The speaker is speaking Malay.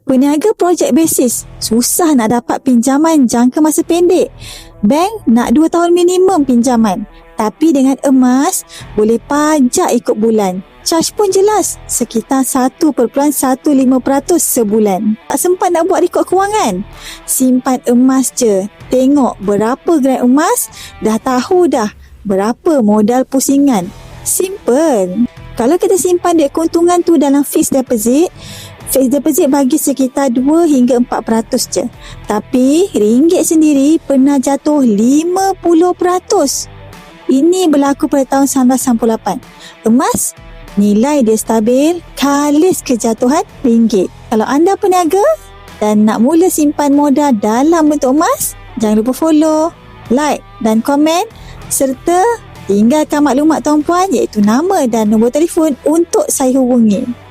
Peniaga projek basis susah nak dapat pinjaman jangka masa pendek. Bank nak 2 tahun minimum pinjaman. Tapi dengan emas, boleh pajak ikut bulan. Charge pun jelas, sekitar 1.15% sebulan. Tak sempat nak buat rekod kewangan? Simpan emas je. Tengok berapa gram emas, dah tahu dah berapa modal pusingan. Simple. Kalau kita simpan duit keuntungan tu dalam fixed deposit bagi sekitar 2 hingga 4% je. Tapi ringgit sendiri pernah jatuh 50%. Ini berlaku pada tahun 1998. Emas, nilai dia stabil, kalis kejatuhan ringgit. Kalau anda peniaga dan nak mula simpan modal dalam bentuk emas, jangan lupa follow, like dan komen serta tinggalkan maklumat tuan puan iaitu nama dan nombor telefon untuk saya hubungi.